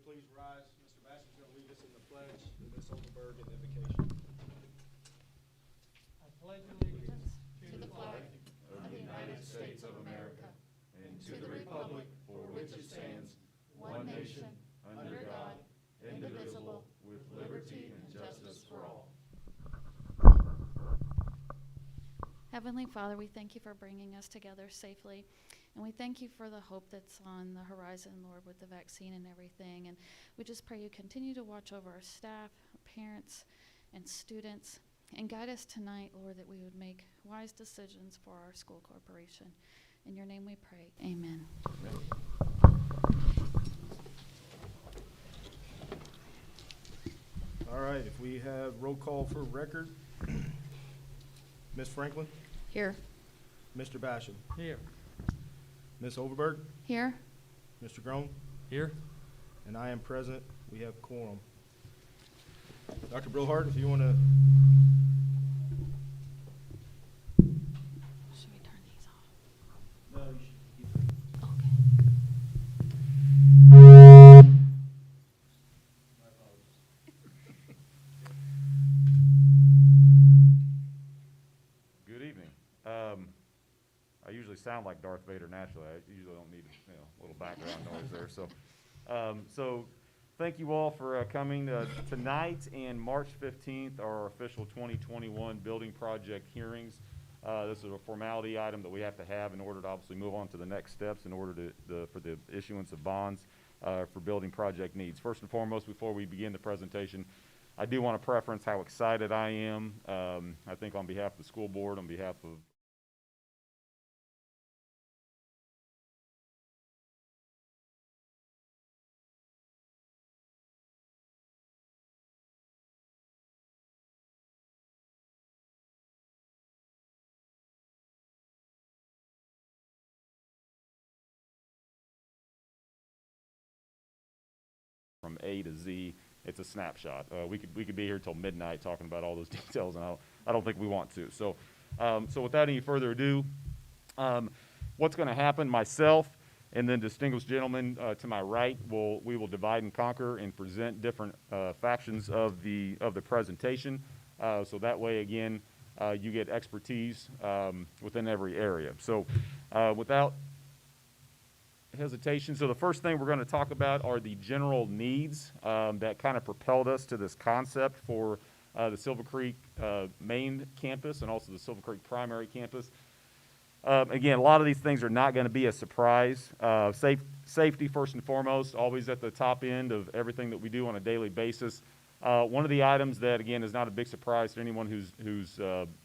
please rise. Mr. Basham's going to lead us in the pledge, and Ms. Oldenburg in invocation. I pledge allegiance To the flag of the United States of America and to the republic for which it stands, one nation, under God, indivisible, with liberty and justice for all. Heavenly Father, we thank you for bringing us together safely, and we thank you for the hope that's on the horizon, Lord, with the vaccine and everything. And we just pray you continue to watch over our staff, parents, and students, and guide us tonight, Lord, that we would make wise decisions for our school corporation. In your name we pray. Amen. All right, if we have roll call for record. Ms. Franklin, Here. Mr. Basham, here. Ms. Overberg, Here. Mr. Groen, Here. and I am present. We have quorum. Dr. Brillhart, if you want to. Should we turn these off? No, you should. Okay. Good evening. I usually sound like Darth Vader naturally. I usually don't need a little background noise there. So thank you all for coming. Tonight and March 15th are our official 2021 building project hearings. This is a formality item that we have to have in order to obviously move on to the next steps in order for the issuance of bonds for building project needs. First and foremost, before we begin the presentation, I do want to preference how excited I am. I think on behalf of the school board, on behalf of from A to Z. It's a snapshot. We could be here till midnight talking about all those details, and I don't think we want to. So without any further ado, what's going to happen? Myself and then distinguished gentlemen to my right we will divide and conquer and present different factions of the presentation. So that way, again, you get expertise within every area. So without hesitation. So the first thing we're going to talk about are the general needs that kind of propelled us to this concept for the Silver Creek main campus and also the Silver Creek primary campus. Again, a lot of these things are not going to be a surprise. Safety, first and foremost, always at the top end of everything that we do on a daily basis. One of the items that, again, is not a big surprise to anyone who's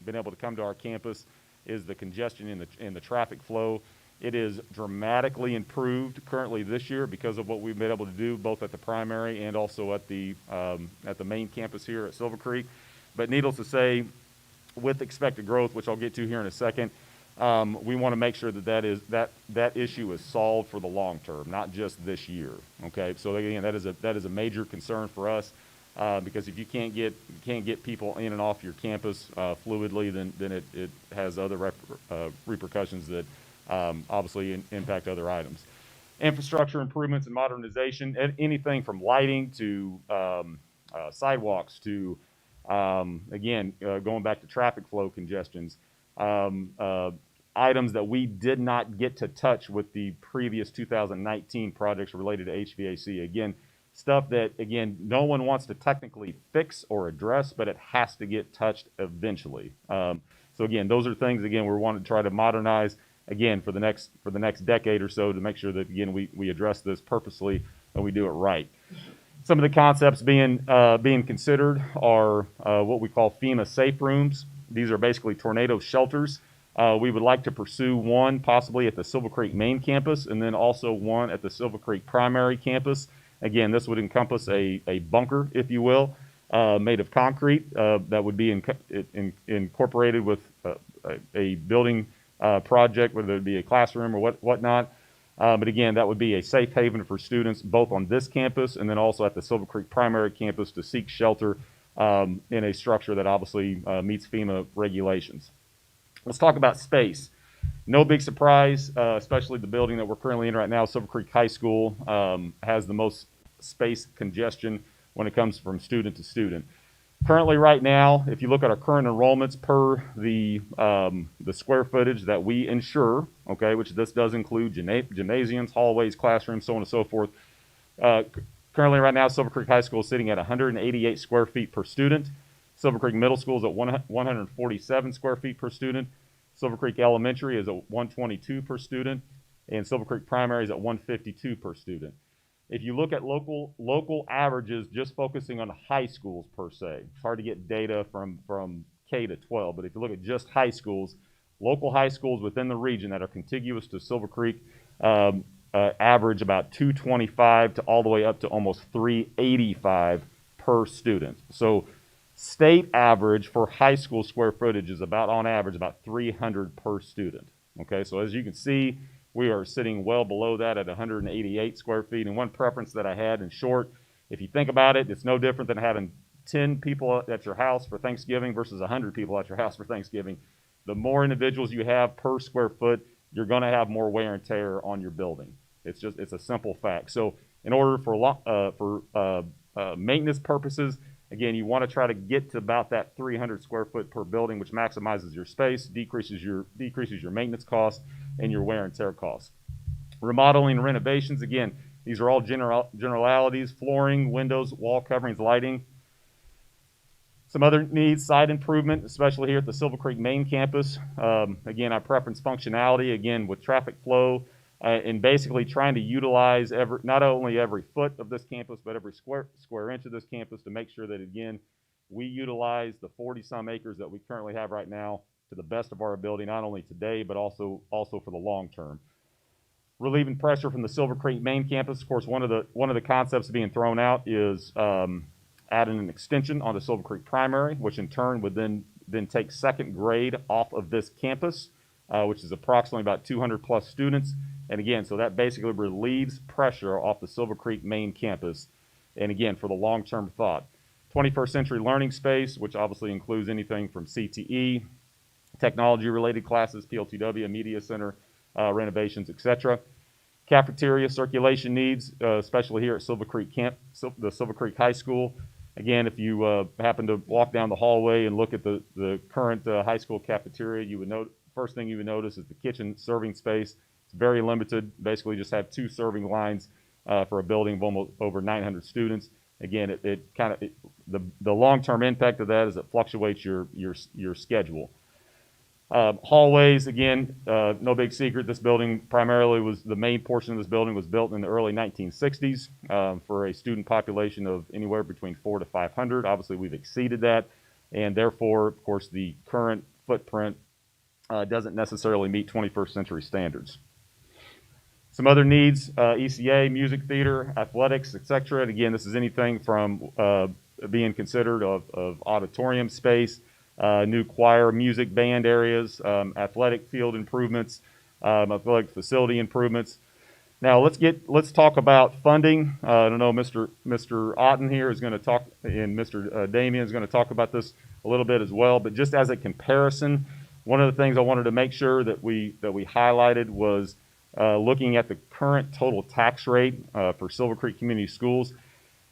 been able to come to our campus is the congestion in the traffic flow. It is dramatically improved currently this year because of what we've been able to do both at the primary and also at the main campus here at Silver Creek. But needless to say, with expected growth, which I'll get to here in a second, we want to make sure that issue is solved for the long term, not just this year. Okay, so again, that is a major concern for us because if you can't get people in and off your campus fluidly, then it has other repercussions that obviously impact other items. Infrastructure improvements and modernization, anything from lighting to sidewalks to, again, going back to traffic flow congestions, items that we did not get to touch with the previous 2019 projects related to HVAC. Again, stuff that, again, no one wants to technically fix or address, but it has to get touched eventually. So again, those are things, again, we want to try to modernize again for the next decade or so to make sure that, again, we address this purposely and we do it right. Some of the concepts being considered are what we call FEMA safe rooms. These are basically tornado shelters. We would like to pursue one possibly at the Silver Creek main campus and then also one at the Silver Creek primary campus. Again, this would encompass a bunker, if you will, made of concrete that would be incorporated with a building project, whether it be a classroom or whatnot. But again, that would be a safe haven for students both on this campus and then also at the Silver Creek primary campus to seek shelter in a structure that obviously meets FEMA regulations. Let's talk about space. No big surprise, especially the building that we're currently in right now, Silver Creek High School, has the most space congestion when it comes from student to student. Currently, right now, if you look at our current enrollments per the square footage that we insure, okay, which this does include gymnasiums, hallways, classrooms, so on and so forth. Currently, right now, Silver Creek High School is sitting at 188 square feet per student. Silver Creek Middle School is at 147 square feet per student. Silver Creek Elementary is at 122 per student, and Silver Creek Primary is at 152 per student. If you look at local averages, just focusing on high schools per se, it's hard to get data from K to 12, but if you look at just high schools, local high schools within the region that are contiguous to Silver Creek average about 225 to all the way up to almost 385 per student. So state average for high school square footage is about, on average, about 300 per student. Okay, so as you can see, we are sitting well below that at 188 square feet. And one preference that I had, in short, if you think about it, it's no different than having 10 people at your house for Thanksgiving versus 100 people at your house for Thanksgiving. The more individuals you have per square foot, you're going to have more wear and tear on your building. It's a simple fact. So in order for maintenance purposes, again, you want to try to get to about that 300 square foot per building, which maximizes your space, decreases your maintenance costs, and your wear and tear costs. Remodeling and renovations, again, these are all generalities: flooring, windows, wall coverings, lighting. Some other needs: site improvement, especially here at the Silver Creek main campus. Again, I preference functionality, again, with traffic flow, and basically trying to utilize not only every foot of this campus, but every square inch of this campus to make sure that, again, we utilize the 40-some acres that we currently have right now to the best of our ability, not only today, but also for the long term. Relieving pressure from the Silver Creek main campus. Of course, one of the concepts being thrown out is adding an extension onto Silver Creek Primary, which in turn would then take second grade off of this campus, which is approximately about 200 plus students. And again, so that basically relieves pressure off the Silver Creek main campus. And again, for the long-term thought. 21st century learning space, which obviously includes anything from CTE, technology-related classes, PLTW, media center, renovations, etc. Cafeteria circulation needs, especially here at Silver Creek the Silver Creek High School. Again, if you happen to walk down the hallway and look at the current high school cafeteria, you would first thing you would notice is the kitchen serving space. It's very limited. Basically, just have 2 serving lines for a building of almost over 900 students. Again, the long-term impact of that is it fluctuates your schedule. Hallways, again, no big secret. This building primarily the main portion of this building was built in the early 1960s for a student population of anywhere between 400 to 500. Obviously, we've exceeded that, and therefore, of course, the current footprint doesn't necessarily meet 21st century standards. Some other needs: ECA, music theater, athletics, etc. And again, this is anything from being considered of auditorium space, new choir, music, band areas, athletic field improvements, athletic facility improvements. Now let's talk about funding. I don't know, Mr. Otten here is going to talk, and Mr. Damien is going to talk about this a little bit as well. But just as a comparison, one of the things I wanted to make sure that we highlighted was looking at the current total tax rate for Silver Creek Community Schools.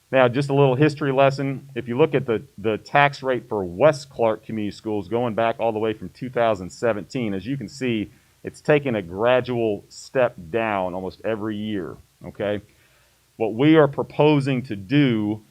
Now, just a little history lesson. If you look at the tax rate for West Clark Community Schools going back all the way from 2017, as you can see, it's taken a gradual step down almost every year, okay? What we are proposing to do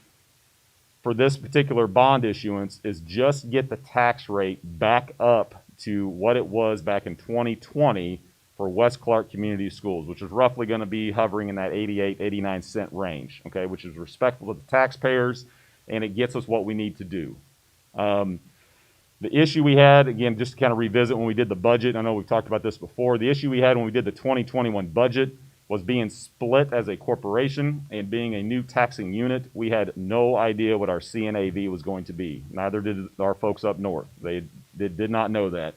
for this particular bond issuance is just get the tax rate back up to what it was back in 2020 for West Clark Community Schools, which is roughly going to be hovering in that 88, 89 cent range, okay, which is respectful of the taxpayers, and it gets us what we need to do. The issue we had, again, just to kind of revisit when we did the budget, I know we've talked about this before, the issue we had when we did the 2021 budget was being split as a corporation and being a new taxing unit. We had no idea what our CNAV was going to be. Neither did our folks up north. They did not know that.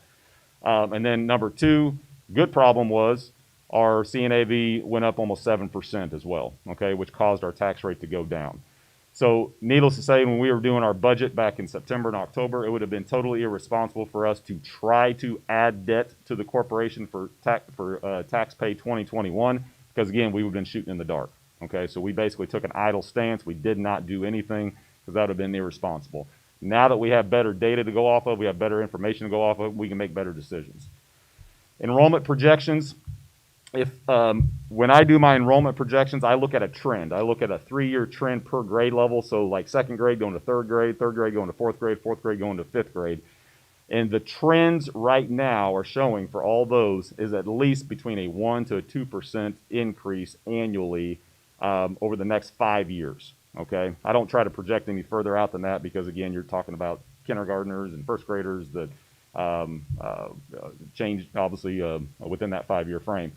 And then number 2, good problem was our CNAV went up almost 7% as well, okay, which caused our tax rate to go down. So needless to say, when we were doing our budget back in September and October, it would have been totally irresponsible for us to try to add debt to the corporation for tax pay 2021, because again, we would have been shooting in the dark, Okay, so we basically took an idle stance. We did not do anything because that would have been irresponsible. Now that we have better data to go off of, we have better information to go off of, we can make better decisions. Enrollment projections. When I do my enrollment projections, I look at a trend. I look at a 3-year trend per grade level. So like second grade going to third grade going to fourth grade going to fifth grade. And the trends right now are showing for all those is at least between a 1 to a 2% increase annually over the next 5 years. Okay, I don't try to project any further out than that because again, you're talking about kindergartners and first graders that change obviously within that 5-year frame.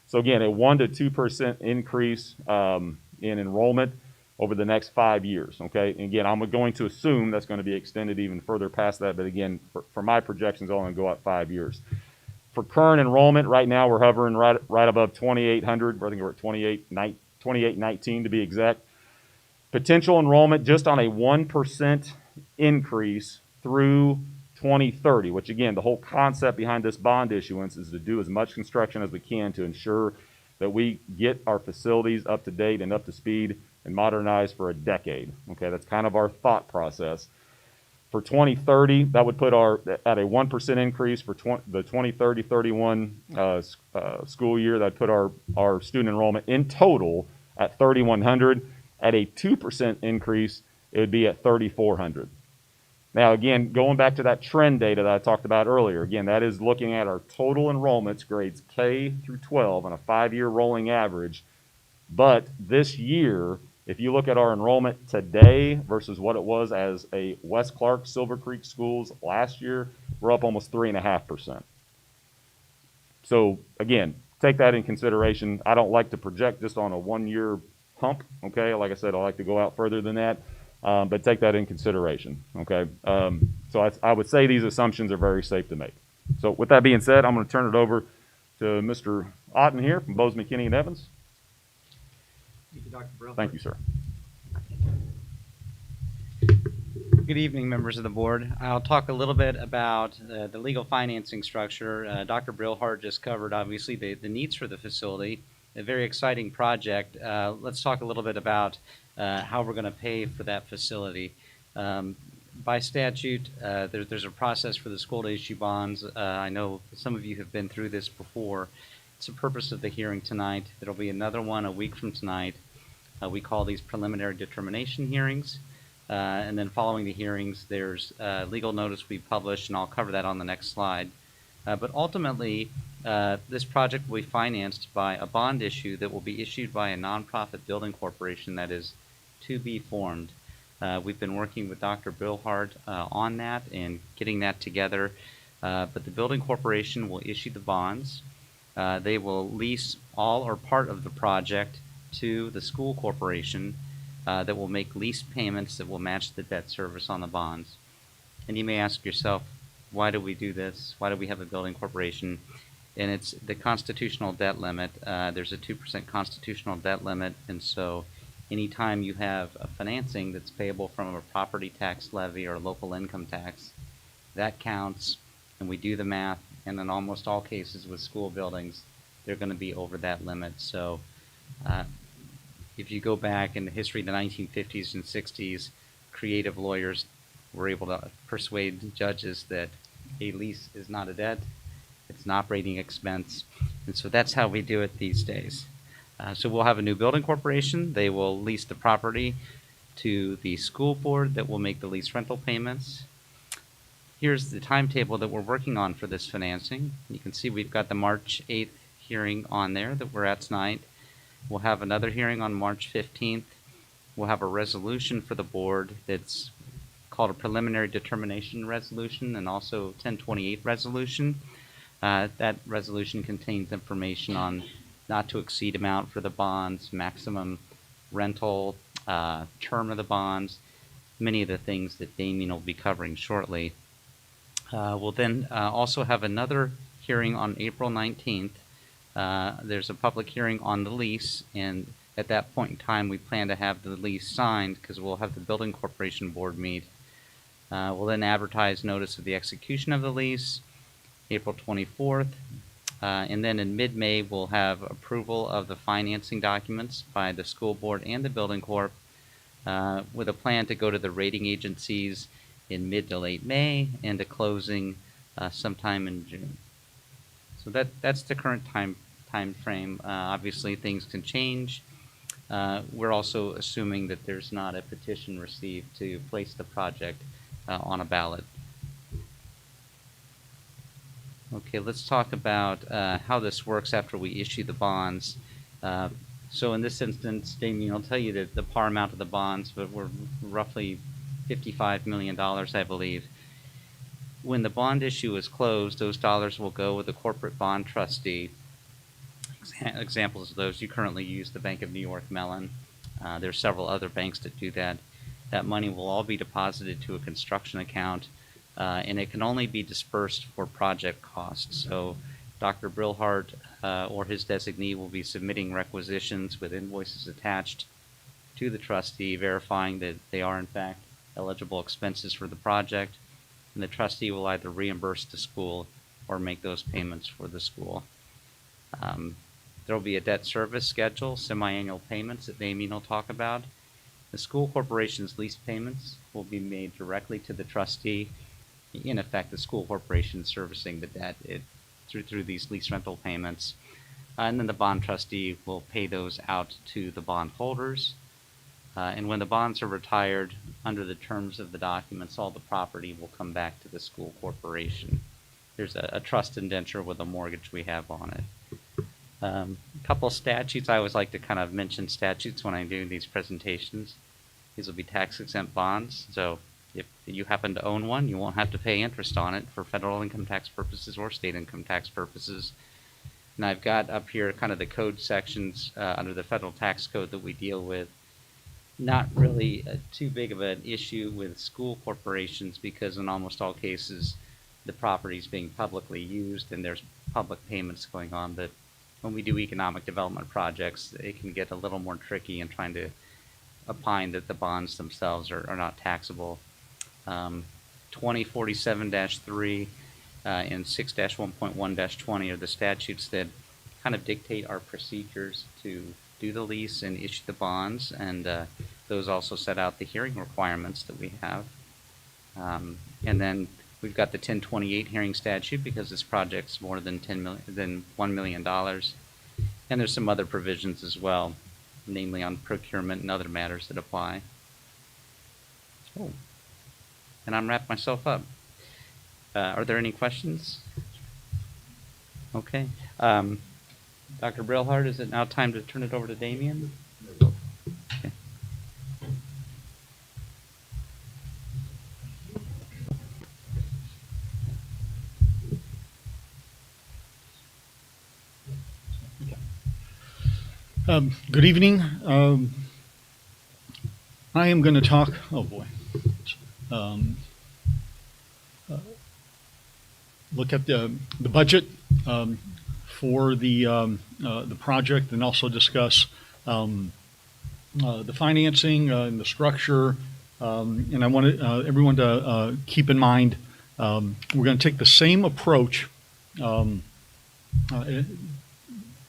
So again, a 1 to 2% increase in enrollment over the next 5 years. Okay, and again, I'm going to assume that's going to be extended even further past that. But again, for my projections, I'm going to go out 5 years. For current enrollment, right now we're hovering right above 2,800. I think we're at 2819 to be exact. Potential enrollment just on a 1% increase through 2030, which again, the whole concept behind this bond issuance is to do as much construction as we can to ensure that we get our facilities up to date and up to speed and modernized for a decade. Okay, that's kind of our thought process. For 2030, that would put our, at a 1% increase for the 2030-31 school year, that put our student enrollment in total at 3,100. At a 2% increase, it would be at 3,400. Now, again, going back to that trend data that I talked about earlier, again, that is looking at our total enrollments, grades K through 12 on a 5-year rolling average. But this year, if you look at our enrollment today versus what it was as a West Clark, Silver Creek schools last year, we're up almost 3.5%. So again, take that in consideration. I don't like to project just on a 1-year hump, okay? Like I said, I like to go out further than that, but take that in consideration, okay? So I would say these assumptions are very safe to make. So with that being said, I'm going to turn it over to Mr. Otten here from Bose McKinney & Evans. Thank you, Dr. Brill. Thank you, sir. Good evening, members of the board. I'll talk a little bit about the legal financing structure. Dr. Brillhart just covered, obviously, the needs for the facility. A very exciting project. Let's talk a little bit about how we're going to pay for that facility. By statute, there's a process for the school to issue bonds. I know some of you have been through this before. It's the purpose of the hearing tonight. There'll be another one a week from tonight. We call these preliminary determination hearings. And then following the hearings, there's legal notice we publish, and I'll cover that on the next slide. But ultimately, this project will be financed by a bond issue that will be issued by a nonprofit building corporation that is to be formed. We've been working with Dr. Brillhart on that and getting that together. But the building corporation will issue the bonds. They will lease all or part of the project to the school corporation that will make lease payments that will match the debt service on the bonds. And you may ask yourself, why do we do this? Why do we have a building corporation? And it's the constitutional debt limit. There's a 2% constitutional debt limit, and so anytime you have a financing that's payable from a property tax levy or local income tax, that counts, and we do the math, and in almost all cases with school buildings, they're going to be over that limit. So if you go back in the history of the 1950s and 60s, creative lawyers were able to persuade judges that a lease is not a debt, it's an operating expense, and so that's how we do it these days. So we'll have a new building corporation. They will lease the property to the school board that will make the lease rental payments. Here's the timetable that we're working on for this financing. You can see we've got the March 8th hearing on there that we're at tonight. We'll have another hearing on March 15th. We'll have a resolution for the board that's called a preliminary determination resolution and also 1028 resolution. That resolution contains information on not to exceed amount for the bonds, maximum rental, term of the bonds, many of the things that Damien will be covering shortly. We'll then also have another hearing on April 19th. There's a public hearing on the lease, and at that point in time we plan to have the lease signed because we'll have the building corporation board meet. We'll then advertise notice of the execution of the lease, April 24th. And then in mid-May, we'll have approval of the financing documents by the school board and the building corp, with a plan to go to the rating agencies in mid to late May and to closing sometime in June. So that's the current time frame. Obviously, things can change. We're also assuming that there's not a petition received to place the project on a ballot. Okay, let's talk about how this works after we issue the bonds. So in this instance, Damien will tell you that the par amount of the bonds, but we're roughly $55 million, I believe. When the bond issue is closed, those dollars will go with the corporate bond trustee. Examples of those, you currently use the Bank of New York Mellon. There's several other banks that do that. That money will all be deposited to a construction account, and it can only be dispersed for project costs. So Dr. Brillhart or his designee will be submitting requisitions with invoices attached to the trustee, verifying that they are in fact eligible expenses for the project, and the trustee will either reimburse the school or make those payments for the school. There will be a debt service schedule, semi-annual payments that Damien will talk about. The school corporation's lease payments will be made directly to the trustee. In effect, the school corporation servicing the debt through these lease rental payments. And then the bond trustee will pay those out to the bond holders. And when the bonds are retired, under the terms of the documents, all the property will come back to the school corporation. There's a trust indenture with a mortgage we have on it. A couple statutes. I always like to kind of mention statutes when I do these presentations. These will be tax-exempt bonds. So if you happen to own one, you won't have to pay interest on it for federal income tax purposes or state income tax purposes. And I've got up here kind of the code sections under the federal tax code that we deal with. Not really too big of an issue with school corporations because in almost all cases the property is being publicly used and there's public payments going on. But when we do economic development projects, it can get a little more tricky in trying to opine that the bonds themselves are not taxable. 2047-3 and 6-1.1-20 are the statutes that kind of dictate our procedures to do the lease and issue the bonds, and those also set out the hearing requirements that we have. And then we've got the 1028 hearing statute because this project's more than $1 million. And there's some other provisions as well, namely on procurement and other matters that apply. Oh, and I'm wrapped myself up. Are there any questions? Okay. Dr. Brillhart, is it now time to turn it over to Damien? Okay. Good evening. I am going to talk, oh boy, look at the budget for the project and also discuss the financing and the structure. And I want everyone to keep in mind we're going to take the same approach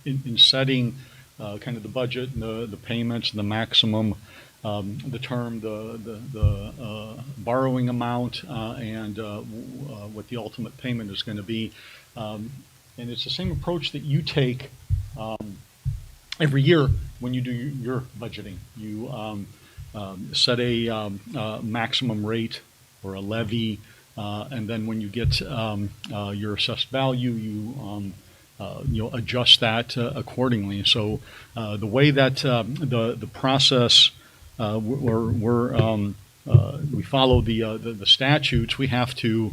in setting kind of the budget and the payments and the maximum, the term, the borrowing amount, and what the ultimate payment is going to be. And it's the same approach that you take every year when you do your budgeting. You set a maximum rate or a levy, and then when you get your assessed value, you adjust that accordingly. So the way that the process we follow the statutes, we have to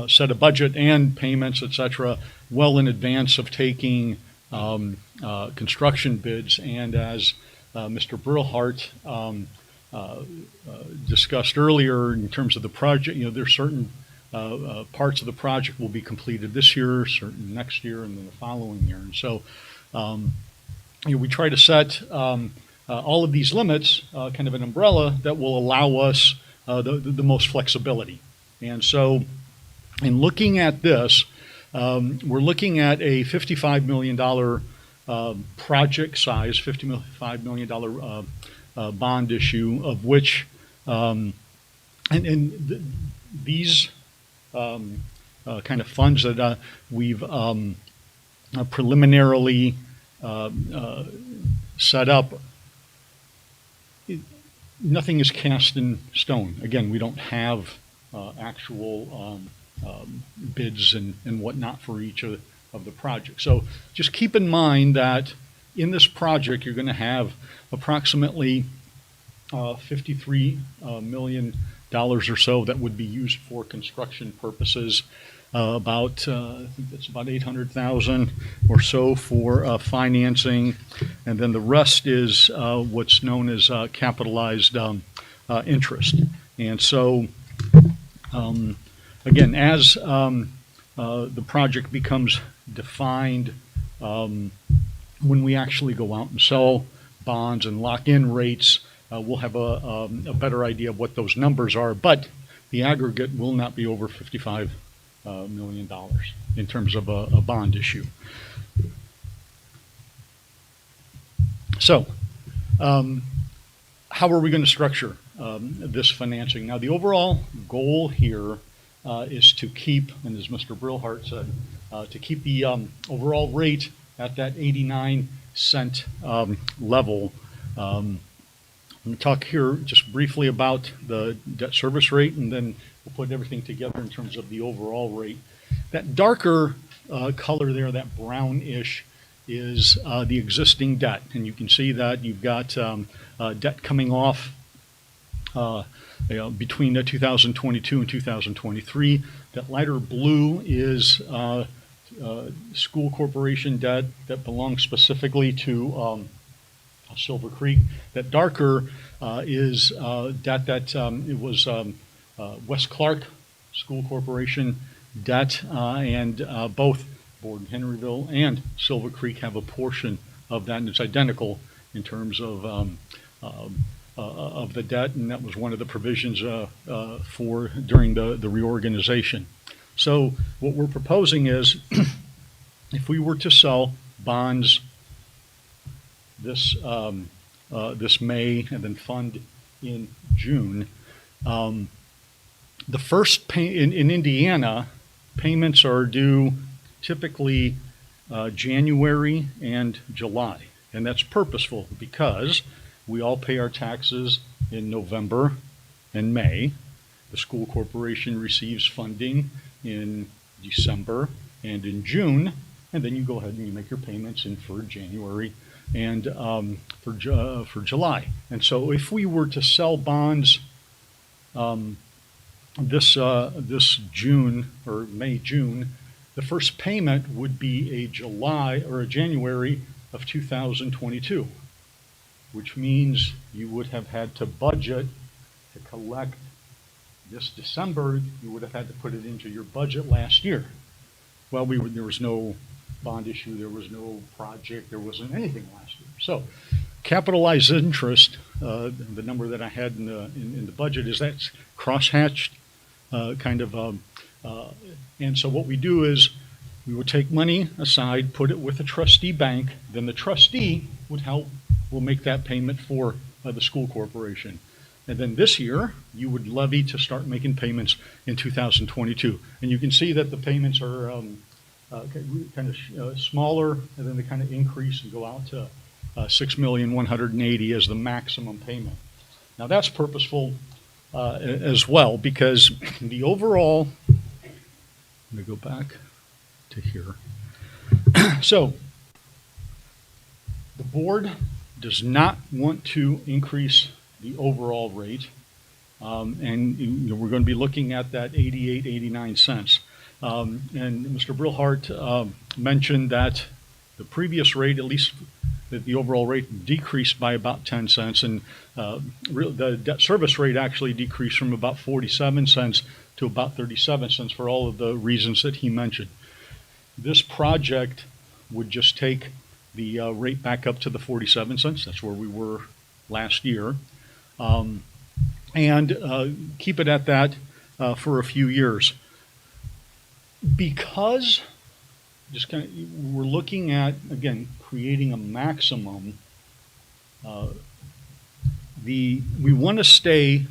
set a budget and payments, etc., well in advance of taking construction bids. And as Mr. Brillhart discussed earlier, in terms of the project, there's certain parts of the project will be completed this year, certain next year, and then the following year. And so we try to set all of these limits, kind of an umbrella that will allow us the most flexibility. And so in looking at this, we're looking at a $55 million project size, $55 million bond issue, of which, these kind of funds that we've preliminarily set up, nothing is cast in stone. Again, we don't have actual bids and whatnot for each of the projects. So just keep in mind that in this project, you're going to have approximately $53 million or so that would be used for construction purposes. I think that's about 800,000 or so for financing, and then the rest is what's known as capitalized interest. And so, again, as the project becomes defined, when we actually go out and sell bonds and lock in rates, we'll have a better idea of what those numbers are, but the aggregate will not be over $55 million in terms of a bond issue. So, how are we going to structure this financing? Now, the overall goal here is to keep, and as Mr. Brillhart said, to keep the overall rate at that 89-cent level. I'm going to talk here just briefly about the debt service rate, and then we'll put everything together in terms of the overall rate. That darker color there, that brownish, is the existing debt. And you can see that you've got debt coming off between 2022 and 2023. That lighter blue is school corporation debt that belongs specifically to Silver Creek. That darker is debt that it was West Clark School Corporation debt, and both Borden Henryville and Silver Creek have a portion of that, and it's identical in terms of the debt, and that was one of the provisions for during the reorganization. So what we're proposing is, if we were to sell bonds this May and then fund in June, the first in Indiana, payments are due typically January and July, and that's purposeful because we all pay our taxes in November and May. The school corporation receives funding in December and in June, and then you go ahead and you make your payments in for January and for July. And so if we were to sell bonds this June or May-June, the first payment would be a July or a January of 2022, which means you would have had to budget to collect this December. You would have had to put it into your budget last year. Well, there was no bond issue, there was no project, there wasn't anything last year. So capitalized interest, the number that I had in the budget, is that's crosshatched and so what we do is we would take money aside, put it with a trustee bank, then the trustee will make that payment for the school corporation. And then this year, you would levy to start making payments in 2022. And you can see that the payments are kind of smaller, and then they kind of increase and go out to $6,180,000 as the maximum payment. Now that's purposeful as well, because the overall, let me go back to here. So the board does not want to increase the overall rate, and we're going to be looking at that 88, 89 cents. And Mr. Brillhart mentioned that the previous rate, at least that the overall rate, decreased by about 10 cents, and the debt service rate actually decreased from about 47 cents to about 37 cents for all of the reasons that he mentioned. This project would just take the rate back up to the 47 cents. That's where we were last year, and keep it at that for a few years. Because just kind of, we're looking at, again, creating a maximum. We want to stay,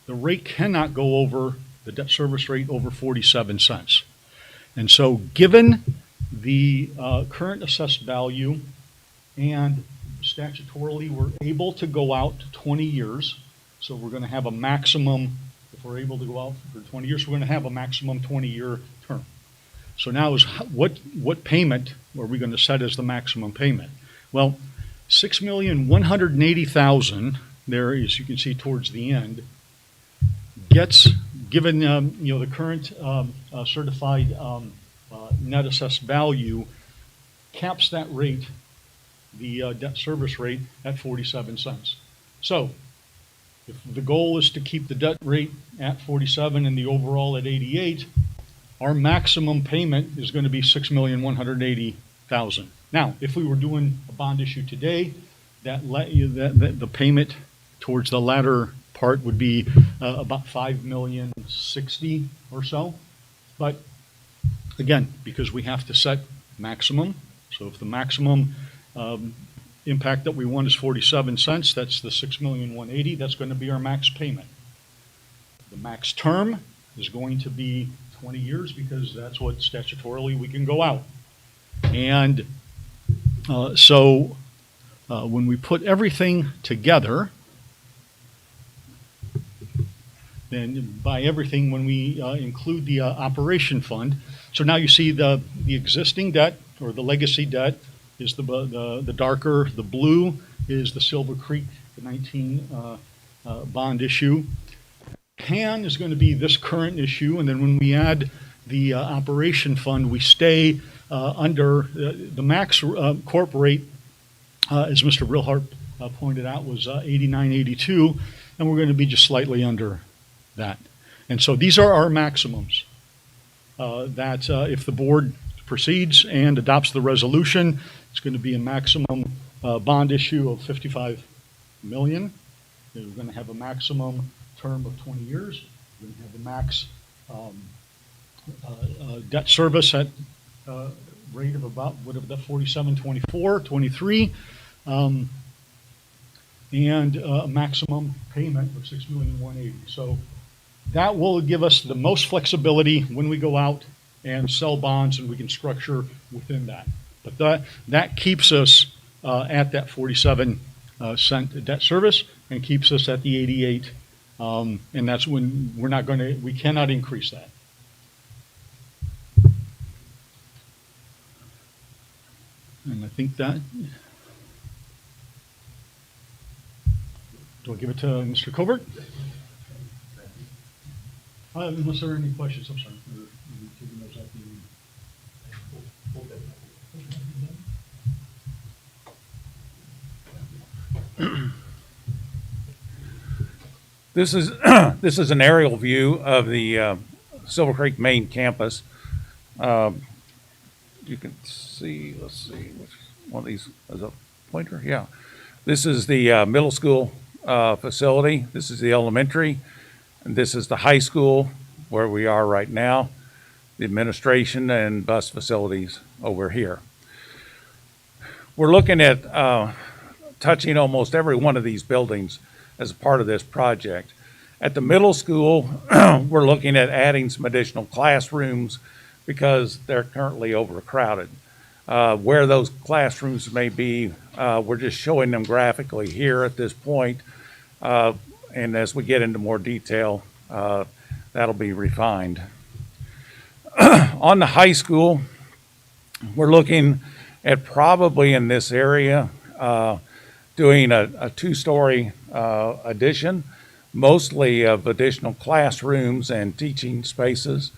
the rate cannot go over, the debt service rate over 47 cents. And so given the current assessed value and statutorily, we're able to go out to 20 years. So we're going to have a maximum, if we're able to go out for 20 years, we're going to have a maximum 20-year term. So now is what payment are we going to set as the maximum payment? Well, $6,180,000 there, as you can see towards the end, gets given the current certified net assessed value, caps that rate, the debt service rate, at 47 cents. So if the goal is to keep the debt rate at 47 and the overall at 88, our maximum payment is going to be $6,180,000. Now, if we were doing a bond issue today, the payment towards the latter part would be about $5,060,000 or so. But again, because we have to set maximum, so if the maximum impact that we want is 47 cents, that's the $6,180,000. That's going to be our max payment. The max term is going to be 20 years because that's what statutorily we can go out. And so when we put everything together, then by everything, when we include the operation fund, so now you see the existing debt or the legacy debt is the darker, the blue is the Silver Creek, the 19 bond issue. Tan is going to be this current issue, and then when we add the operation fund, we stay under the max corp rate, as Mr. Brilhart pointed out, was 89.82, and we're going to be just slightly under that. And so these are our maximums that if the board proceeds and adopts the resolution, it's going to be a maximum bond issue of $55 million. We're going to have a maximum term of 20 years. We're going to have the max debt service at rate of about whatever that 47.24, 23, and a maximum payment of $6,180,000. So that will give us the most flexibility when we go out and sell bonds, and we can structure within that. But that keeps us at that 47 cent debt service and keeps us at the 88. And that's when we cannot increase that. And I think that, do I give it to Mr. Colbert? Unless there are any questions, I'm sorry. This is an aerial view of the Silver Creek main campus. You can see, let's see, which one of these is a pointer? Yeah. This is the middle school facility. This is the elementary. And this is the high school where we are right now, the administration and bus facilities over here. We're looking at touching almost every one of these buildings as a part of this project. At the middle school, we're looking at adding some additional classrooms because they're currently overcrowded. Where those classrooms may be, we're just showing them graphically here at this point. And as we get into more detail, that'll be refined. On the high school, we're looking at probably in this area doing a two-story addition, mostly of additional classrooms and teaching spaces.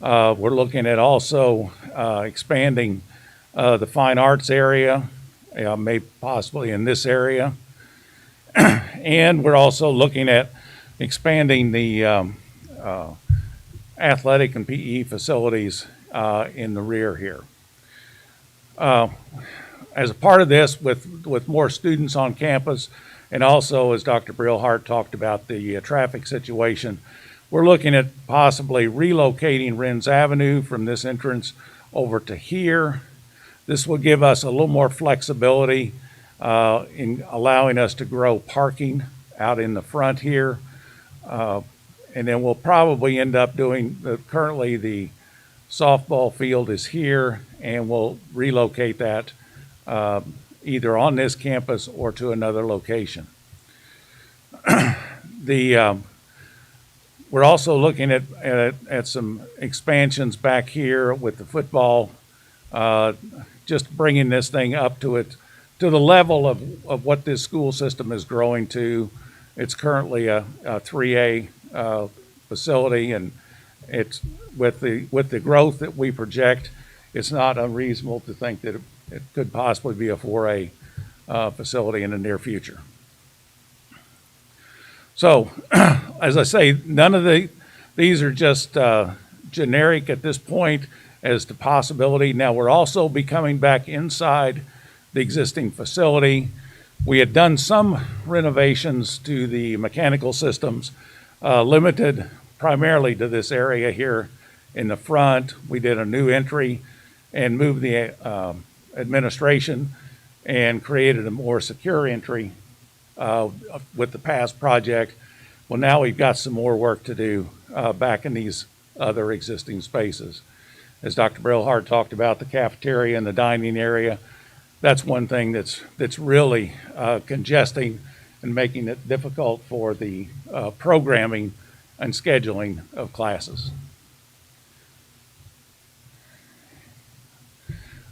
We're looking at also expanding the fine arts area, maybe possibly in this area. And we're also looking at expanding the athletic and PE facilities in the rear here. As a part of this, with more students on campus, and also as Dr. Brilhart talked about the traffic situation, we're looking at possibly relocating Renz Avenue from this entrance over to here. This will give us a little more flexibility in allowing us to grow parking out in the front here. And then we'll probably end up doing, currently the softball field is here, and we'll relocate that either on this campus or to another location. We're also looking at some expansions back here with the football, just bringing this thing up to the level of what this school system is growing to. It's currently a 3A facility, and it's with the growth that we project, it's not unreasonable to think that it could possibly be a 4A facility in the near future. So, as I say, none of these are just generic at this point as to possibility. Now, we're also be coming back inside the existing facility. We had done some renovations to the mechanical systems, limited primarily to this area here in the front. We did a new entry and moved the administration and created a more secure entry with the past project. Well, now we've got some more work to do back in these other existing spaces. As Dr. Brillhart talked about, the cafeteria and the dining area, that's one thing that's really congesting and making it difficult for the programming and scheduling of classes.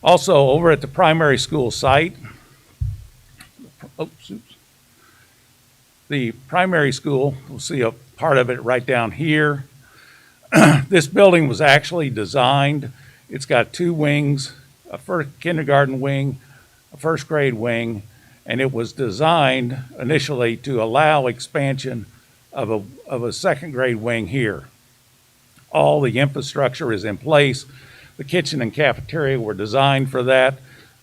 Also, over at the primary school site, the primary school, we'll see a part of it right down here. This building was actually designed, it's got two wings, a kindergarten wing, a first grade wing, and it was designed initially to allow expansion of a second grade wing here. All the infrastructure is in place. The kitchen and cafeteria were designed for that.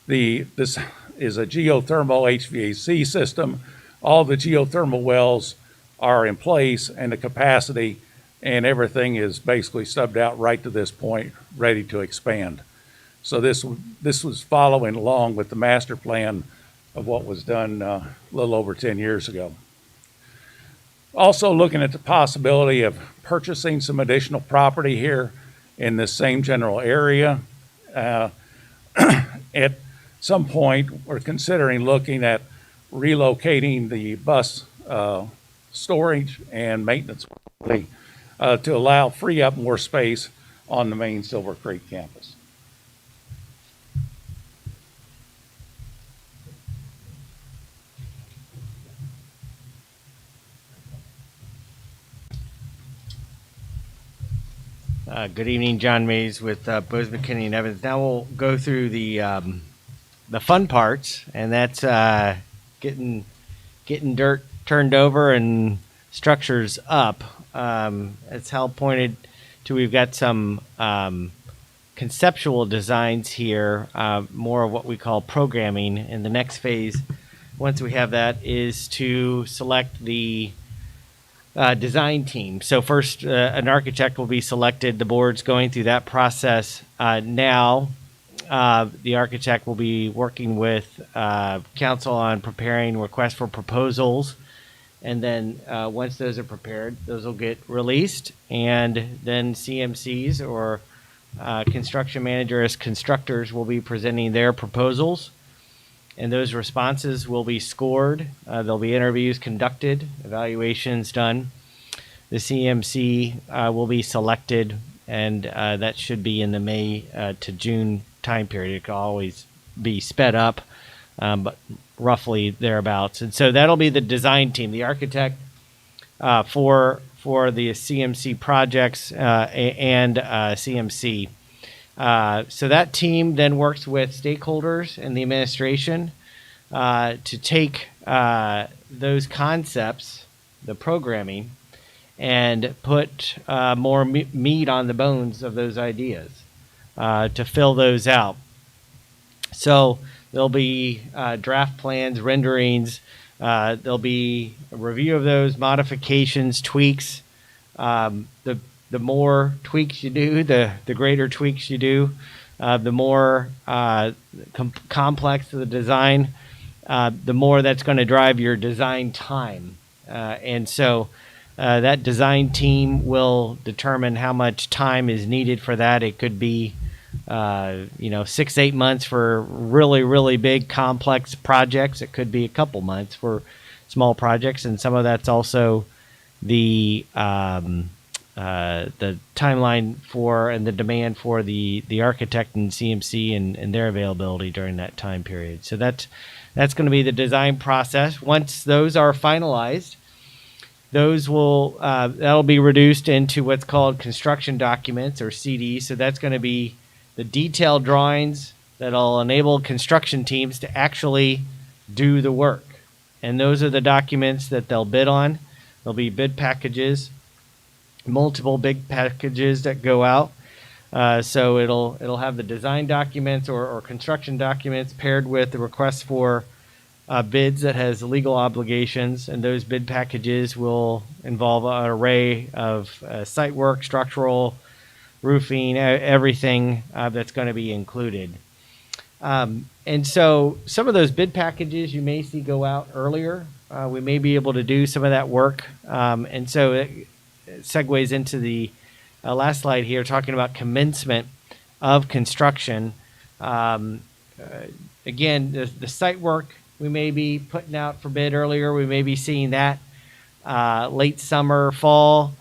This is a geothermal HVAC system. All the geothermal wells are in place, and the capacity and everything is basically stubbed out right to this point, ready to expand. So this was following along with the master plan of what was done a little over 10 years ago. Also looking at the possibility of purchasing some additional property here in this same general area. At some point, we're considering looking at relocating the bus storage and maintenance to free up more space on the main Silver Creek campus. Good evening, John Mays with Bose McKinney and Evans. Now we'll go through the fun parts, and that's getting dirt turned over and structures up. As Hal pointed to, we've got some conceptual designs here, more of what we call programming. In the next phase, once we have that, is to select the design team. So first, an architect will be selected. The board's going through that process now. The architect will be working with council on preparing requests for proposals. And then once those are prepared, those will get released. And then CMCs or construction manager as constructors will be presenting their proposals. And those responses will be scored. There'll be interviews conducted, evaluations done. The CMC will be selected, and that should be in the May to June time period. It could always be sped up, but roughly thereabouts. And so that'll be the design team, the architect for the CMC projects and CMC. So that team then works with stakeholders and the administration to take those concepts, the programming, and put more meat on the bones of those ideas to fill those out. So there'll be draft plans, renderings. There'll be a review of those, modifications, tweaks. The more tweaks you do, the greater tweaks you do. the more complex the design, the more that's going to drive your design time. And so that design team will determine how much time is needed for that. It could be 6-8 months for really, really big, complex projects. It could be a couple months for small projects, and some of that's also the timeline for and the demand for the architect and CMC and their availability during that time period. So that's going to be the design process. Once those are finalized, those will that'll be reduced into what's called construction documents, or CDs. So that's going to be the detailed drawings that'll enable construction teams to actually do the work. And those are the documents that they'll bid on. There'll be bid packages, multiple big packages that go out. So it'll have the design documents or construction documents paired with the request for bids that has legal obligations, and those bid packages will involve an array of site work, structural, roofing, everything that's going to be included. And so some of those bid packages you may see go out earlier. We may be able to do some of that work. And so it segues into the last slide here, talking about commencement of construction. Again, the site work we may be putting out for bid earlier. We may be seeing that late summer, fall.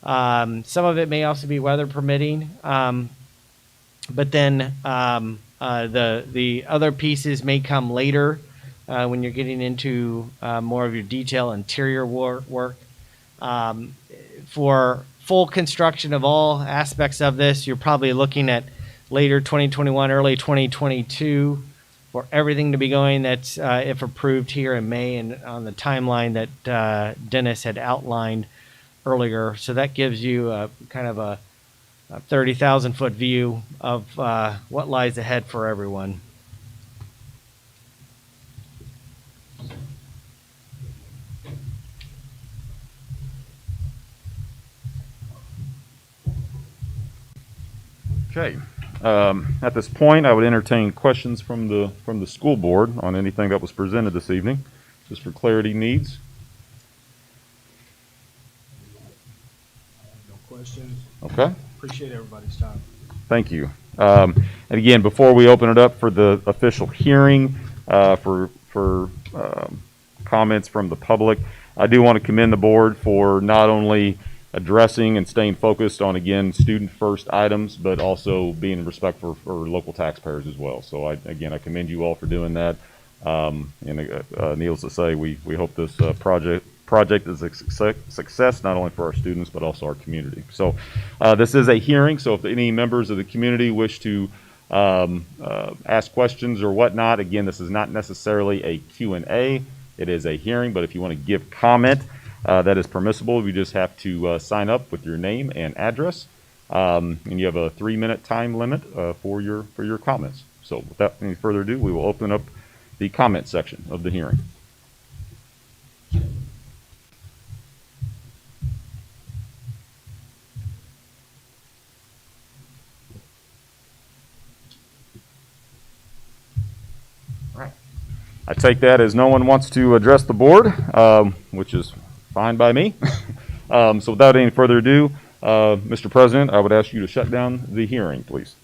Some of it may also be weather permitting. But then the other pieces may come later when you're getting into more of your detail interior work. For full construction of all aspects of this, you're probably looking at later 2021, early 2022 for everything to be going. That's if approved here in May and on the timeline that Dennis had outlined earlier. So that gives you a kind of a 30,000-foot view of what lies ahead for everyone. Okay. At this point, I would entertain questions from the school board on anything that was presented this evening, just for clarity needs. No questions. Okay. Appreciate everybody's time. Thank you. And again, before we open it up for the official hearing, for comments from the public, I do want to commend the board for not only addressing and staying focused on, again, student first items, but also being respectful for local taxpayers as well. So I commend you all for doing that. Needless to say, we hope this project is a success, not only for our students, but also our community. So this is a hearing, so if any members of the community wish to ask questions or whatnot, again, this is not necessarily a Q&A. It is a hearing, but if you want to give comment, that is permissible. You just have to sign up with your name and address, and you have a 3-minute time limit for your comments. So without any further ado, we will open up the comment section of the hearing. I take that as no one wants to address the board, which is fine by me. So without any further ado, Mr. President, I would ask you to shut down the hearing, please.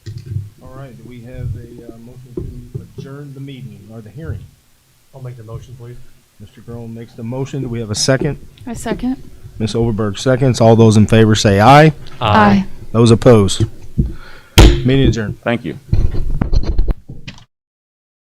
All right, do we have a motion to adjourn the meeting or the hearing? I'll make the motion, please. Mr. Groen makes the motion. Do we have a second? I second. Ms. Overberg seconds. All those in favor say aye. Aye. Those opposed? Meeting adjourned. Thank you.